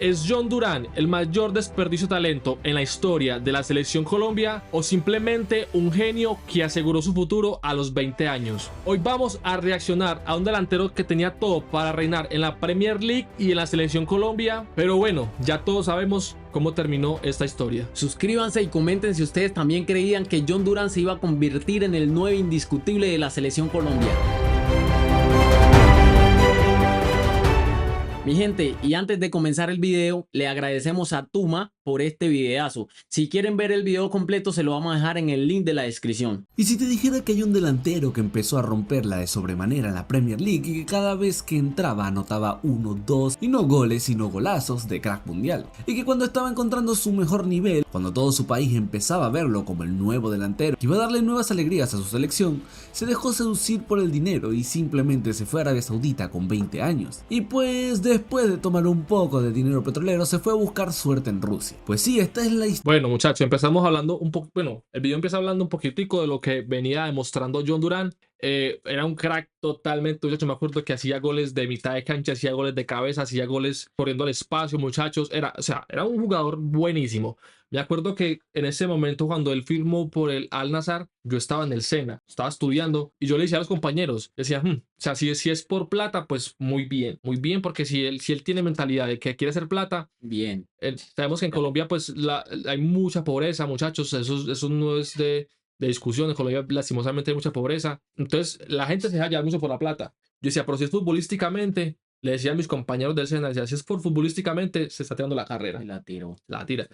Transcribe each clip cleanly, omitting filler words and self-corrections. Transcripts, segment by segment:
¿Es John Durán el mayor desperdicio de talento en la historia de la selección Colombia o simplemente un genio que aseguró su futuro a los 20 años? Hoy vamos a reaccionar a un delantero que tenía todo para reinar en la Premier League y en la selección Colombia, pero bueno, ya todos sabemos cómo terminó esta historia. Suscríbanse y comenten si ustedes también creían que John Durán se iba a convertir en el 9 indiscutible de la selección Colombia. Mi gente, y antes de comenzar el video, le agradecemos a Tuma por este videazo. Si quieren ver el video completo, se lo vamos a dejar en el link de la descripción. Y si te dijera que hay un delantero que empezó a romperla de sobremanera en la Premier League y que cada vez que entraba anotaba 1, 2 y no goles sino golazos de crack mundial, y que cuando estaba encontrando su mejor nivel, cuando todo su país empezaba a verlo como el nuevo delantero que iba a darle nuevas alegrías a su selección, se dejó seducir por el dinero y simplemente se fue a Arabia Saudita con 20 años. Y pues después de tomar un poco de dinero petrolero se fue a buscar suerte en Rusia. Pues sí, esta es la historia. Bueno, muchachos, empezamos hablando un poco, bueno, el video empieza hablando un poquitico de lo que venía demostrando John Durán. Era un crack totalmente, muchachos. Me acuerdo que hacía goles de mitad de cancha, hacía goles de cabeza, hacía goles corriendo al espacio, muchachos. Era un jugador buenísimo. Me acuerdo que en ese momento, cuando él firmó por el Al Nassr, yo estaba en el SENA, estaba estudiando y yo le decía a los compañeros, decía, o sea, si es por plata, pues muy bien, porque si él tiene mentalidad de que quiere hacer plata, Bien. sabemos que en Colombia, pues hay mucha pobreza, muchachos. Eso no es de discusión. En Colombia, lastimosamente, hay mucha pobreza. Entonces, la gente se deja llevar mucho por la plata. Yo decía, pero si es futbolísticamente, le decía a mis compañeros del SENA, decía, si es por futbolísticamente, se está tirando la carrera. La tiro. La tira.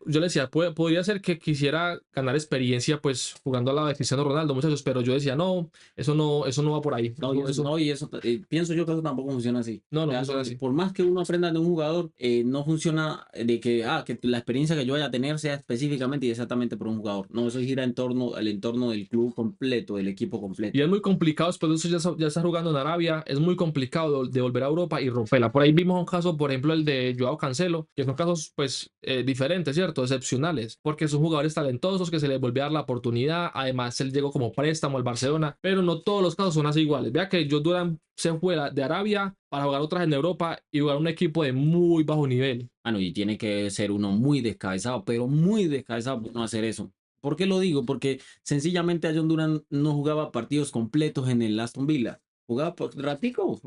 Yo le decía, podría ser que quisiera ganar experiencia, pues, jugando a la de Cristiano Ronaldo, muchachos, pero yo decía, no, eso no va por ahí. No, y eso, no, y eso pienso yo que eso tampoco funciona así. No, no O sea, funciona así. por más que uno aprenda de un jugador, no funciona de que la experiencia que yo vaya a tener sea específicamente y exactamente por un jugador. No, eso gira el entorno del club completo, del equipo completo. Y es muy complicado, después de eso ya está jugando en Arabia, es muy complicado de volver a Europa y romperla. Por ahí vimos un caso, por ejemplo, el de Joao Cancelo, que son casos pues diferentes, ¿cierto? Excepcionales, porque son jugadores talentosos que se les volvió a dar la oportunidad. Además, él llegó como préstamo al Barcelona, pero no todos los casos son así iguales. Vea que John Durán se fue de Arabia para jugar otras en Europa y jugar un equipo de muy bajo nivel. Bueno, y tiene que ser uno muy descabezado, pero muy descabezado por no hacer eso. ¿Por qué lo digo? Porque sencillamente a John Durán no jugaba partidos completos en el Aston Villa. Jugaba ratico,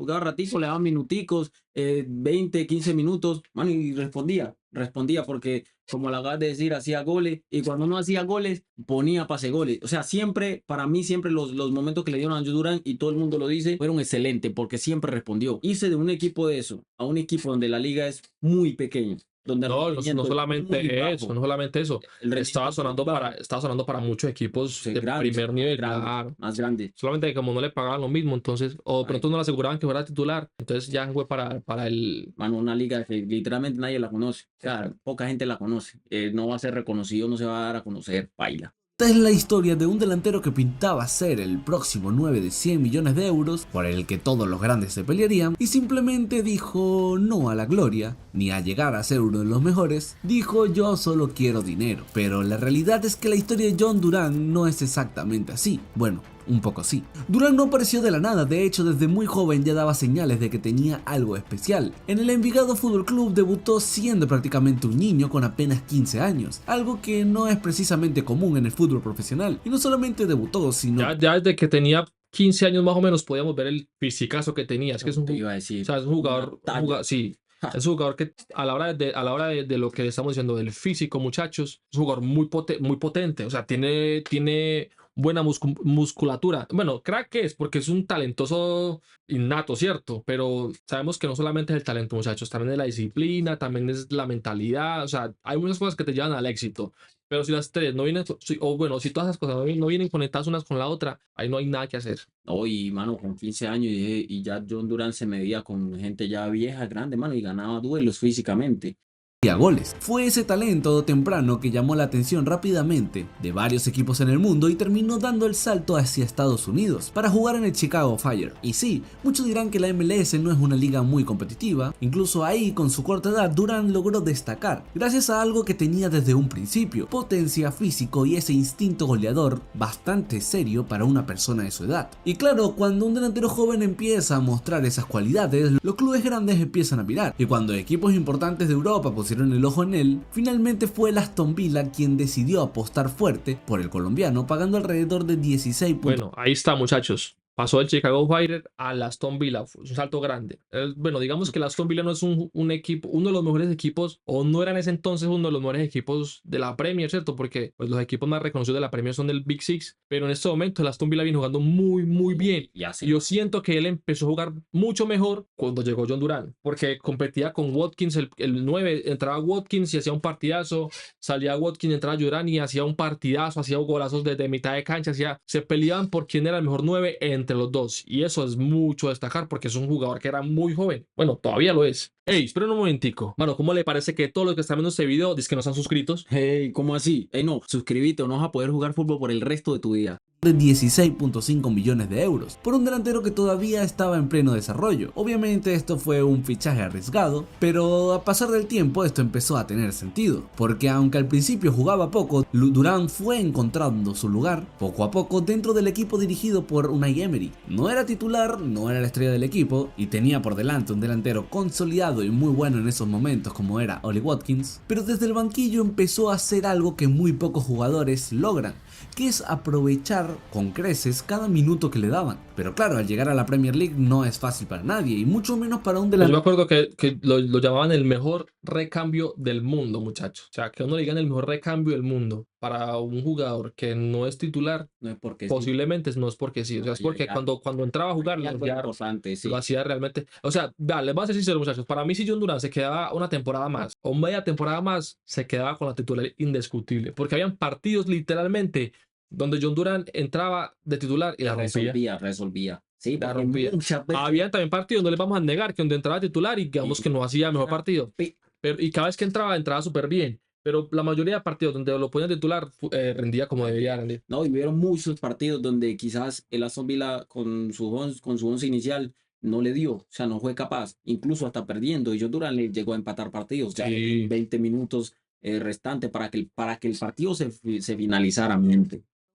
le daban minuticos, 20, 15 minutos, mano, y respondía porque, como lo acabas de decir, hacía goles, y cuando no hacía goles, ponía pase goles. O sea, siempre, para mí, siempre los momentos que le dieron a John Durán, y todo el mundo lo dice, fueron excelentes, porque siempre respondió. Hice de un equipo de eso, a un equipo donde la liga es muy pequeña, donde el No, no, no rendimiento es muy solamente bajo. eso, no solamente eso. El rendimiento Estaba es sonando muy bajo. estaba sonando para muchos equipos Sí, de primer nivel, claro. más grande. Solamente que como no le pagaban lo mismo, entonces, o de Ay, pronto no le aseguraban que fuera titular, entonces ya fue para el... mano, una liga que literalmente nadie la conoce. O sea, poca gente la conoce. No va a ser reconocido, no se va a dar a conocer, baila. Esta es la historia de un delantero que pintaba ser el próximo 9 de 100 millones de euros, por el que todos los grandes se pelearían, y simplemente dijo no a la gloria, ni a llegar a ser uno de los mejores, dijo yo solo quiero dinero. Pero la realidad es que la historia de John Durán no es exactamente así. Bueno, un poco sí. Durán no apareció de la nada, de hecho desde muy joven ya daba señales de que tenía algo especial. En el Envigado Fútbol Club debutó siendo prácticamente un niño con apenas 15 años, algo que no es precisamente común en el fútbol profesional. Y no solamente debutó, sino... Ya desde que tenía 15 años más o menos podíamos ver el fisicazo que tenía. Es que es un, Te iba a decir, o sea, es un jugador, una talla. sí, es un jugador que a la hora de lo que estamos diciendo del físico, muchachos, es un jugador muy potente. O sea, tiene buena musculatura. Bueno, crack es porque es un talentoso innato, ¿cierto? Pero sabemos que no solamente es el talento, muchachos, también es la disciplina, también es la mentalidad. O sea, hay muchas cosas que te llevan al éxito. Pero si las tres no vienen, o bueno, si todas esas cosas no vienen conectadas unas con la otra, ahí no hay nada que hacer. No, y mano, con 15 años y ya John Durán se medía con gente ya vieja, grande, mano, y ganaba duelos físicamente. goles. Fue ese talento temprano que llamó la atención rápidamente de varios equipos en el mundo y terminó dando el salto hacia Estados Unidos para jugar en el Chicago Fire. Y sí, muchos dirán que la MLS no es una liga muy competitiva, incluso ahí con su corta edad Durant logró destacar, gracias a algo que tenía desde un principio: potencia, físico y ese instinto goleador bastante serio para una persona de su edad. Y claro, cuando un delantero joven empieza a mostrar esas cualidades, los clubes grandes empiezan a mirar, y cuando equipos importantes de Europa pusieron el ojo en él, finalmente fue el Aston Villa quien decidió apostar fuerte por el colombiano, pagando alrededor de 16 Bueno, ahí está, muchachos. Pasó del Chicago Fire al Aston Villa, fue un salto grande. Bueno, digamos que el Aston Villa no es un equipo, uno de los mejores equipos, o no era en ese entonces uno de los mejores equipos de la Premier, ¿cierto? Porque pues, los equipos más reconocidos de la Premier son del Big Six, pero en este momento el Aston Villa viene jugando muy bien. Y así. Yo siento que él empezó a jugar mucho mejor cuando llegó John Durant, porque competía con Watkins, el 9, entraba Watkins y hacía un partidazo, salía Watkins, entraba Durant y hacía un partidazo, hacía golazos desde mitad de cancha, se peleaban por quién era el mejor 9 entre los dos, y eso es mucho destacar porque es un jugador que era muy joven. Bueno, todavía lo es. Ey, espera un momentico. Mano, ¿cómo le parece que todos los que están viendo este video dicen que no están suscritos? Hey, ¿cómo así? No, suscríbete o no vas a poder jugar fútbol por el resto de tu vida. de 16.5 millones de euros por un delantero que todavía estaba en pleno desarrollo. Obviamente esto fue un fichaje arriesgado, pero a pasar del tiempo esto empezó a tener sentido, porque aunque al principio jugaba poco, Durant fue encontrando su lugar poco a poco dentro del equipo dirigido por Unai Emery. No era titular, no era la estrella del equipo y tenía por delante un delantero consolidado y muy bueno en esos momentos como era Ollie Watkins, pero desde el banquillo empezó a hacer algo que muy pocos jugadores logran, que es aprovechar con creces cada minuto que le daban. Pero claro, al llegar a la Premier League no es fácil para nadie, y mucho menos para un Yo delantero. me acuerdo que lo llamaban el mejor recambio del mundo, muchachos. O sea, que uno le digan el mejor recambio del mundo para un jugador que no es titular, No es porque posiblemente no es porque sí. O sea, es porque cuando entraba a jugar importante, sí. lo hacía realmente. O sea, vale, les voy a ser sincero, muchachos. Para mí, si John Durant se quedaba una temporada más o media temporada más, se quedaba con la titular indiscutible. Porque habían partidos literalmente donde John Durant entraba de titular y la rompía. Resolvía. Sí, La rompía. muchas veces. Habían también partidos, no les vamos a negar, que donde entraba titular y digamos que no hacía mejor partido. Pero, y cada vez que entraba súper bien. Pero la mayoría de partidos donde lo ponían titular rendía como debería rendir. No, y hubieron muchos partidos donde quizás el Aston Villa con su once inicial no le dio, o sea, no fue capaz, incluso hasta perdiendo. Y John Durant le llegó a empatar partidos, ya en 20 minutos restantes para que el partido se finalizara.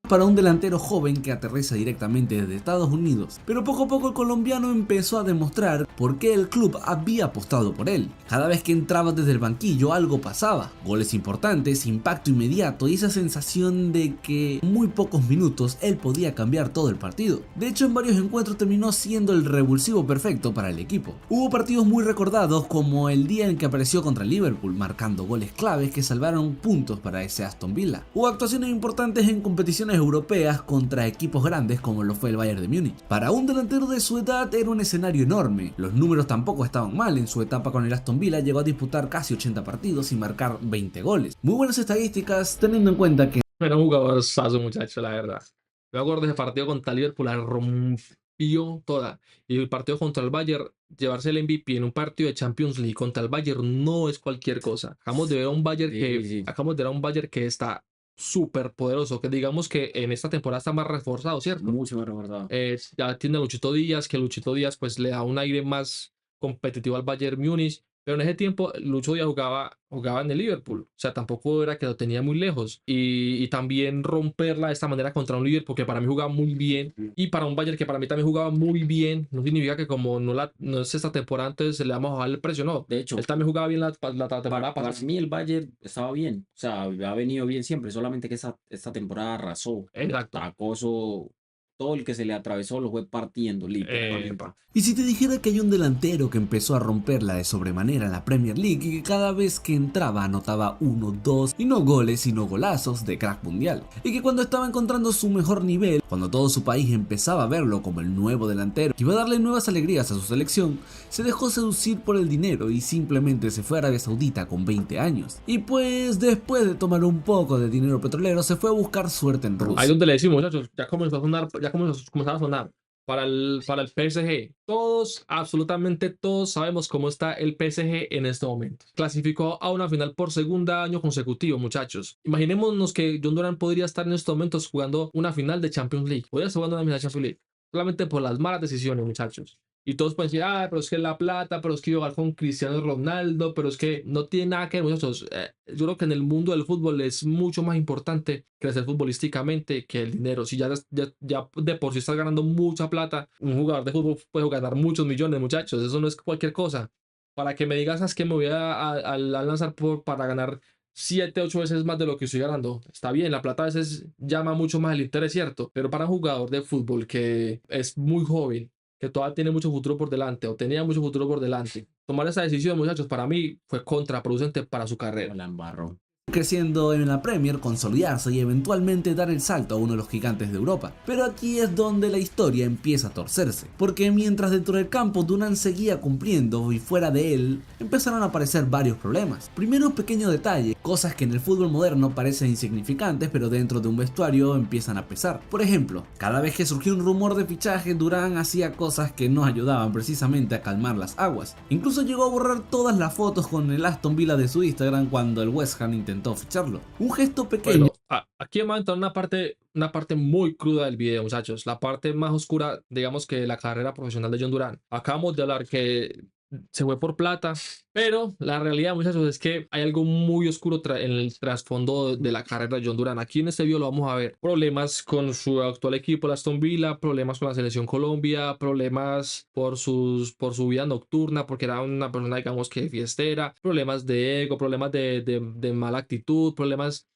Para un delantero joven que aterriza directamente desde Estados Unidos, pero poco a poco el colombiano empezó a demostrar por qué el club había apostado por él. Cada vez que entraba desde el banquillo algo pasaba, goles importantes, impacto inmediato y esa sensación de que en muy pocos minutos él podía cambiar todo el partido. De hecho, en varios encuentros terminó siendo el revulsivo perfecto para el equipo. Hubo partidos muy recordados como el día en que apareció contra el Liverpool, marcando goles claves que salvaron puntos para ese Aston Villa. Hubo actuaciones importantes en competiciones europeas contra equipos grandes como lo fue el Bayern de Múnich. Para un delantero de su edad era un escenario enorme, los números tampoco estaban mal. En su etapa con el Aston Villa llegó a disputar casi 80 partidos y marcar 20 goles. Muy buenas estadísticas teniendo en cuenta que Era un jugador sazo, muchacho, la verdad. Me acuerdo de ese partido contra el Liverpool, la rompió toda. Y el partido contra el Bayern, llevarse el MVP en un partido de Champions League contra el Bayern no es cualquier cosa. Acabamos de ver a un Bayern acabamos de ver a un Bayern que está súper poderoso, que digamos que en esta temporada está más reforzado, ¿cierto? Mucho más reforzado. Ya tiene a Luchito Díaz, que Luchito Díaz pues le da un aire más competitivo al Bayern Múnich, pero en ese tiempo Lucho Díaz jugaba en el Liverpool, o sea, tampoco era que lo tenía muy lejos, y también romperla de esta manera contra un Liverpool que para mí jugaba muy bien, y para un Bayern que para mí también jugaba muy bien, no significa que como no es esta temporada, entonces le vamos a bajar el precio, no. De hecho, él también jugaba bien la temporada para pasada. mí el Bayern estaba bien, o sea, ha venido bien siempre, solamente que esta temporada arrasó. Exacto. Tacoso, todo el que se le atravesó lo fue partiendo, literalmente. Y si te dijera que hay un delantero que empezó a romperla de sobremanera en la Premier League y que cada vez que entraba anotaba 1, 2 y no goles sino golazos de crack mundial, y que cuando estaba encontrando su mejor nivel, cuando todo su país empezaba a verlo como el nuevo delantero que iba a darle nuevas alegrías a su selección, se dejó seducir por el dinero y simplemente se fue a Arabia Saudita con 20 años. Y pues después de tomar un poco de dinero petrolero se fue a buscar suerte en Rusia. Ahí donde le decimos, muchachos, ya comenzó a sonar, ya comenzaba a sonar. para el PSG. Todos, absolutamente todos sabemos cómo está el PSG en este momento. Clasificó a una final por segunda año consecutivo, muchachos. Imaginémonos que John Durán podría estar en estos momentos jugando una final de Champions League. Podría estar jugando una final de Champions League. Solamente por las malas decisiones, muchachos. Y todos pueden decir, pero es que la plata, pero es que jugar con Cristiano Ronaldo, pero es que no tiene nada que ver, muchachos. Yo creo que en el mundo del fútbol es mucho más importante crecer futbolísticamente que el dinero. Si ya de por sí estás ganando mucha plata, un jugador de fútbol puede ganar muchos millones, muchachos. Eso no es cualquier cosa. Para que me digas, es que me voy a lanzar para ganar 7, 8 veces más de lo que estoy ganando. Está bien, la plata a veces llama mucho más el interés, ¿cierto? Pero para un jugador de fútbol que es muy joven, que todavía tiene mucho futuro por delante o tenía mucho futuro por delante, tomar esa decisión, muchachos, para mí fue contraproducente para su carrera. La embarró. Creciendo en la Premier, consolidarse y eventualmente dar el salto a uno de los gigantes de Europa. Pero aquí es donde la historia empieza a torcerse, porque mientras dentro del campo Durán seguía cumpliendo y fuera de él, empezaron a aparecer varios problemas. Primero, pequeños detalles, cosas que en el fútbol moderno parecen insignificantes, pero dentro de un vestuario empiezan a pesar. Por ejemplo, cada vez que surgió un rumor de fichaje, Durán hacía cosas que no ayudaban precisamente a calmar las aguas. Incluso llegó a borrar todas las fotos con el Aston Villa de su Instagram cuando el West Ham intentó ficharlo. Un gesto pequeño. Bueno, aquí vamos a entrar una parte muy cruda del video, muchachos. La parte más oscura, digamos, que la carrera profesional de John Durán. Acabamos de hablar que se fue por plata, pero la realidad, muchachos, es que hay algo muy oscuro en el trasfondo de la carrera de John Durán. Aquí en este video lo vamos a ver. Problemas con su actual equipo, el Aston Villa, problemas con la selección Colombia, problemas por su vida nocturna, porque era una persona, digamos, que fiestera, problemas de ego, problemas de mala actitud, problemas.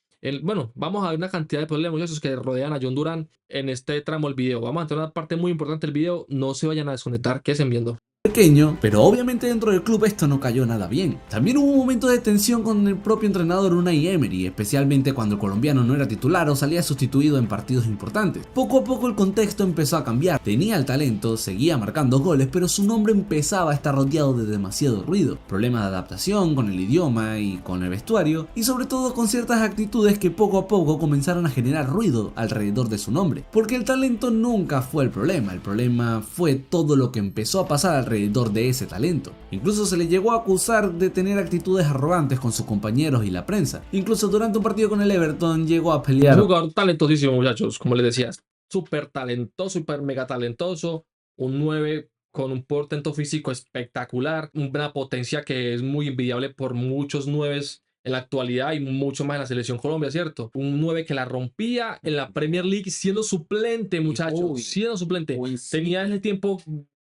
Bueno, vamos a ver una cantidad de problemas, muchachos, que rodean a John Durán en este tramo del video. Vamos a entrar a una parte muy importante del video. No se vayan a desconectar, que estén viendo. Pequeño, pero obviamente dentro del club esto no cayó nada bien. También hubo un momento de tensión con el propio entrenador Unai Emery, especialmente cuando el colombiano no era titular o salía sustituido en partidos importantes. Poco a poco el contexto empezó a cambiar, tenía el talento, seguía marcando goles, pero su nombre empezaba a estar rodeado de demasiado ruido, problemas de adaptación con el idioma y con el vestuario, y sobre todo con ciertas actitudes que poco a poco comenzaron a generar ruido alrededor de su nombre, porque el talento nunca fue el problema fue todo lo que empezó a pasar alrededor de ese talento. Incluso se le llegó a acusar de tener actitudes arrogantes con sus compañeros y la prensa. Incluso durante un partido con el Everton llegó a pelear. Un jugador talentosísimo, muchachos, como les decía, súper talentoso, súper mega talentoso, un 9 con un portento físico espectacular, una potencia que es muy envidiable por muchos 9 en la actualidad y mucho más en la selección Colombia, ¿cierto? Un 9 que la rompía en la Premier League siendo suplente, muchachos, siendo suplente. Tenía ese tiempo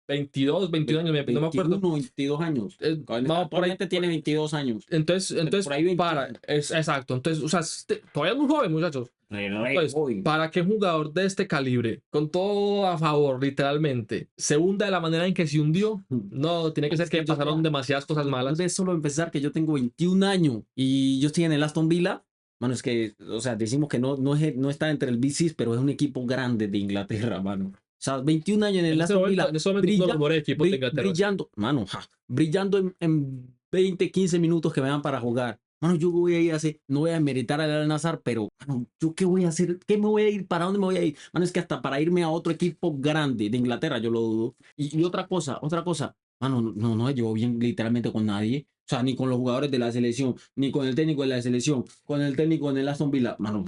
22, 21 años, no me acuerdo. 22 años. No, por ahí tiene 22 años. Entonces por ahí 21. Exacto. Entonces, o sea, todavía es muy joven, muchachos. Entonces, para que un jugador de este calibre, con todo a favor, literalmente, se hunda de la manera en que se hundió, no, tiene que ser que pasaron demasiadas cosas malas. De solo empezar que yo tengo 21 años y yo estoy en el Aston Villa. Mano, es que, o sea, decimos que no está entre el B6, pero es un equipo grande de Inglaterra, mano. O sea, 21 años en el Aston Villa. En ese momento uno de equipos de Inglaterra. Brillando, mano, brillando en 20, 15 minutos que me dan para jugar. Mano, yo voy a ir a hacer, no voy a meritar al Al-Nassr, pero, mano, ¿yo qué voy a hacer? ¿Qué me voy a ir? ¿Para dónde me voy a ir? Mano, es que hasta para irme a otro equipo grande de Inglaterra, yo lo dudo. Y otra cosa, mano, no me llevo bien literalmente con nadie. O sea, ni con los jugadores de la selección, ni con el técnico de la selección, con el técnico en el Aston Villa. Mano,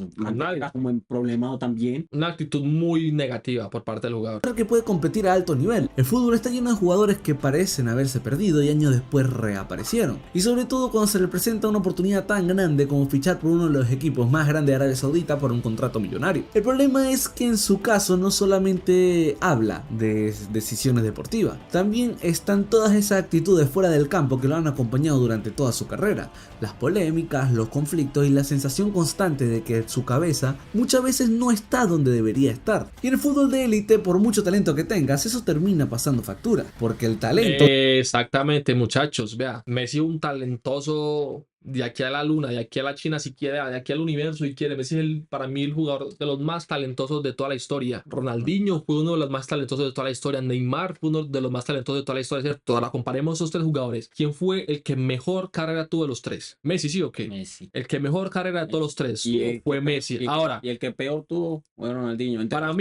era como en problemado también. Una actitud muy negativa por parte del jugador. Que puede competir a alto nivel. El fútbol está lleno de jugadores que parecen haberse perdido y años después reaparecieron. Y sobre todo cuando se le presenta una oportunidad tan grande como fichar por uno de los equipos más grandes de Arabia Saudita por un contrato millonario. El problema es que en su caso no solamente habla de decisiones deportivas, también están todas esas actitudes fuera del campo que lo han acompañado durante toda su carrera, las polémicas, los conflictos y la sensación constante de que su cabeza muchas veces no está donde debería estar. Y en el fútbol de élite, por mucho talento que tengas, eso termina pasando factura, porque el talento... Exactamente, muchachos, vea, Messi es un talentoso de aquí a la luna, de aquí a la China si quiere, de aquí al universo si quiere. Messi es para mí el jugador de los más talentosos de toda la historia. Ronaldinho fue uno de los más talentosos de toda la historia. Neymar fue uno de los más talentosos de toda la historia, ¿cierto? Ahora comparemos esos tres jugadores. ¿Quién fue el que mejor carrera tuvo de los tres? Messi, ¿sí o qué? Messi. El que mejor carrera de todos los tres fue Messi. Ahora, y el que peor tuvo fue Ronaldinho. para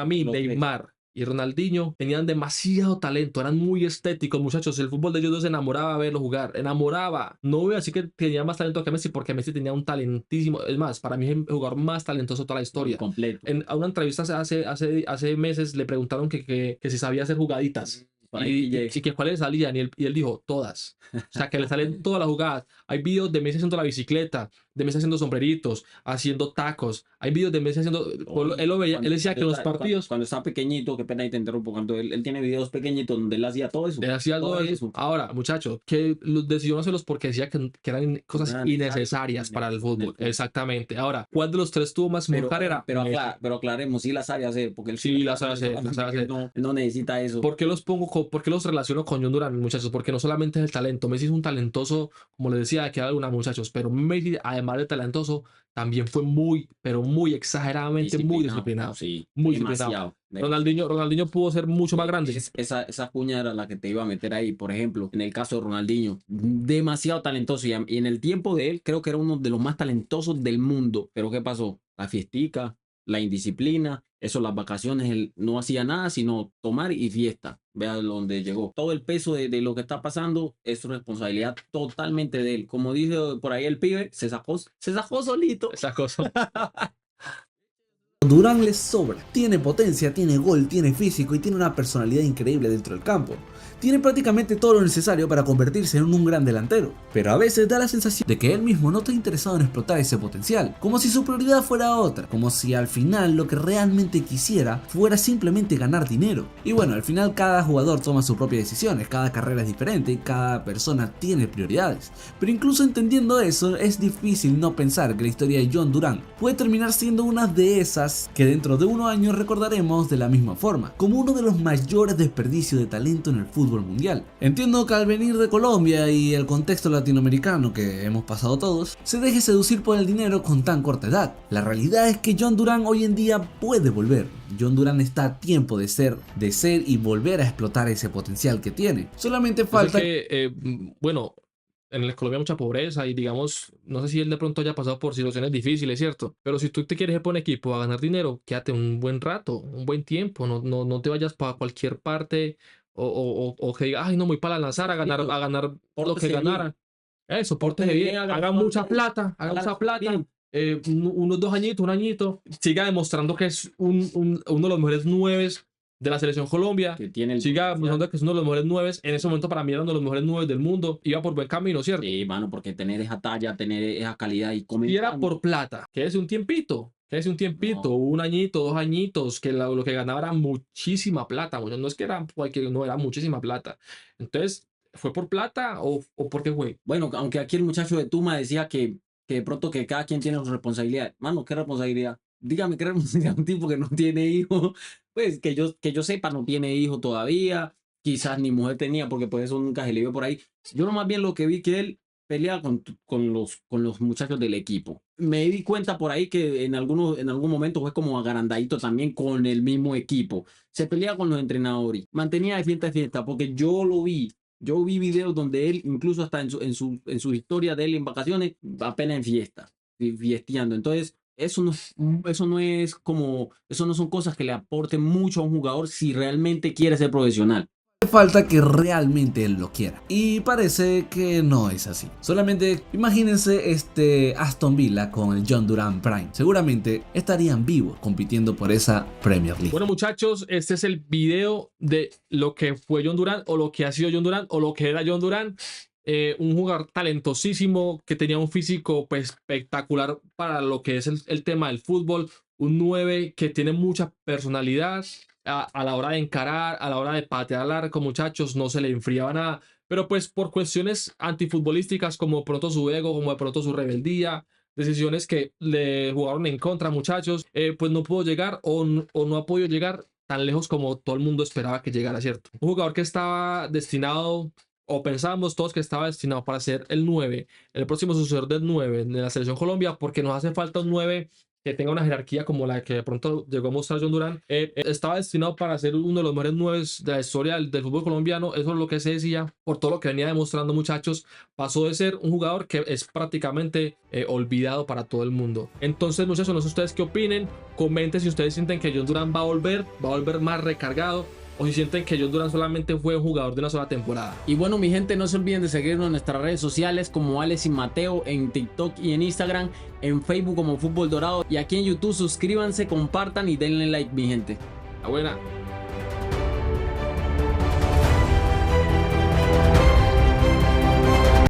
mí Neymar y Ronaldinho tenían demasiado talento, eran muy estéticos, muchachos. El fútbol de ellos dos enamoraba verlo jugar, enamoraba. No voy a decir que tenía más talento que Messi, porque Messi tenía un talentísimo. Es más, para mí es el jugador más talentoso de toda la historia. Completo. A una entrevista hace meses le preguntaron que si sabía hacer jugaditas. Y que cuáles salían, y él dijo todas. O sea, que le salen todas las jugadas. Hay videos de Messi haciendo la bicicleta, de Messi haciendo sombreritos, haciendo tacos. Hay videos de Messi haciendo. Él lo veía, él decía que los partidos. Cuando estaba pequeñito, qué pena y te interrumpo, cuando él tiene videos pequeñitos donde él hacía todo eso. Él hacía todo eso. Ahora, muchachos, que decidió no hacerlos porque decía que eran cosas innecesarias para el fútbol. Exactamente. Ahora, ¿cuál de los tres tuvo más carrera? Pero aclaremos, sí las sabe hacer, porque él sí las sabe hacer. No necesita eso. ¿Por qué los relaciono con John Durán, muchachos? Porque no solamente es el talento. Messi es un talentoso, como les decía, que alguna, muchachos, pero Messi, además de talentoso, también fue pero muy exageradamente muy disciplinado. Sí, muy disciplinado. Ronaldinho pudo ser mucho más grande. Esa cuña era la que te iba a meter ahí. Por ejemplo, en el caso de Ronaldinho, demasiado talentoso. Y en el tiempo de él, creo que era uno de los más talentosos del mundo. Pero ¿qué pasó? La fiestica, la indisciplina, las vacaciones, él no hacía nada sino tomar y fiesta. Vea dónde llegó. Todo el peso de lo que está pasando es responsabilidad totalmente de él. Como dice por ahí el pibe, se sacó solito. Esa cosa. Durán le sobra, tiene potencia, tiene gol, tiene físico y tiene una personalidad increíble dentro del campo. Tiene prácticamente todo lo necesario para convertirse en un gran delantero, pero a veces da la sensación de que él mismo no está interesado en explotar ese potencial, como si su prioridad fuera otra, como si al final lo que realmente quisiera fuera simplemente ganar dinero. Y bueno, al final cada jugador toma sus propias decisiones, cada carrera es diferente y cada persona tiene prioridades, pero incluso entendiendo eso es difícil no pensar que la historia de John Durán puede terminar siendo una de esas que dentro de unos años recordaremos de la misma forma, como uno de los mayores desperdicios de talento en el fútbol mundial. Entiendo que al venir de Colombia y el contexto latinoamericano que hemos pasado todos, se deje seducir por el dinero con tan corta edad. La realidad es que John Durán hoy en día puede volver. John Durán está a tiempo de ser y volver a explotar ese potencial que tiene. Solamente falta bueno, en Colombia hay mucha pobreza y digamos, no sé si él de pronto haya pasado por situaciones difíciles, ¿cierto? Pero si tú te quieres ir por un equipo a ganar dinero, quédate un buen rato, un buen tiempo, no te vayas para cualquier parte o que digas, ay, no, voy para lanzar a ganar lo que ganara. Eso, pórtese bien, haga mucha plata, unos 2 añitos, un añito, siga demostrando que es uno de los mejores 9 de la selección Colombia, que tiene siga demostrando que es uno de los mejores 9, en ese momento para mí era uno de los mejores 9 del mundo, iba por buen camino, ¿cierto? Sí, mano, porque tener esa talla, tener esa calidad y comer. Y era por plata, quédese un tiempito, no. 1 añito, 2 añitos, que lo que ganaba era muchísima plata, no es que era cualquier, no, era muchísima plata. Entonces, ¿fue por plata o por qué fue? Bueno, aunque aquí el muchacho de Tuma decía que de pronto que cada quien tiene su responsabilidad. Mano, ¿qué responsabilidad? Dígame qué responsabilidad un tipo que no tiene hijo. Pues que yo sepa, no tiene hijo todavía. Quizás ni mujer tenía, porque pues eso nunca se le vio por ahí. Yo no más bien lo que vi que él pelea con los muchachos del equipo. Me di cuenta por ahí que en algún momento fue como agrandadito también con el mismo equipo. Se pelea con los entrenadores. Mantenía de fiesta, porque yo lo vi. Yo vi videos donde él, incluso hasta en su historia de él en vacaciones, apenas en fiesteando. Entonces, eso no son cosas que le aporten mucho a un jugador si realmente quiere ser profesional. Falta que realmente él lo quiera, y parece que no es así. Solamente imagínense Aston Villa con el John Durán Prime, seguramente estarían vivos compitiendo por esa Premier League. Bueno, muchachos, este es el video de lo que fue John Durán, o lo que ha sido John Durán, o lo que era John Durán. Un jugador talentosísimo que tenía un físico pues, espectacular para lo que es el tema del fútbol, un 9 que tiene mucha personalidad. A la hora de encarar, a la hora de patear al arco, muchachos, no se le enfriaba nada, pero pues por cuestiones antifutbolísticas, como de pronto su ego, como de pronto su rebeldía, decisiones que le jugaron en contra, muchachos, pues no pudo llegar o no ha podido llegar tan lejos como todo el mundo esperaba que llegara, ¿cierto? Un jugador que estaba destinado, o pensábamos todos que estaba destinado para ser el 9, el próximo sucesor del 9 de la selección Colombia, porque nos hace falta un 9 que tenga una jerarquía como la que de pronto llegó a mostrar John Durán, estaba destinado para ser uno de los mejores 9 de la historia del fútbol colombiano. Eso es lo que se decía por todo lo que venía demostrando, muchachos. Pasó de ser un jugador que es prácticamente olvidado para todo el mundo. Entonces, muchachos, no sé ustedes qué opinen. Comenten si ustedes sienten que John Durán va a volver más recargado, o si sienten que John Durán solamente fue un jugador de una sola temporada. Y bueno, mi gente, no se olviden de seguirnos en nuestras redes sociales como Alex y Mateo en TikTok y en Instagram, en Facebook como Fútbol Dorado, y aquí en YouTube suscríbanse, compartan y denle like, mi gente. La buena.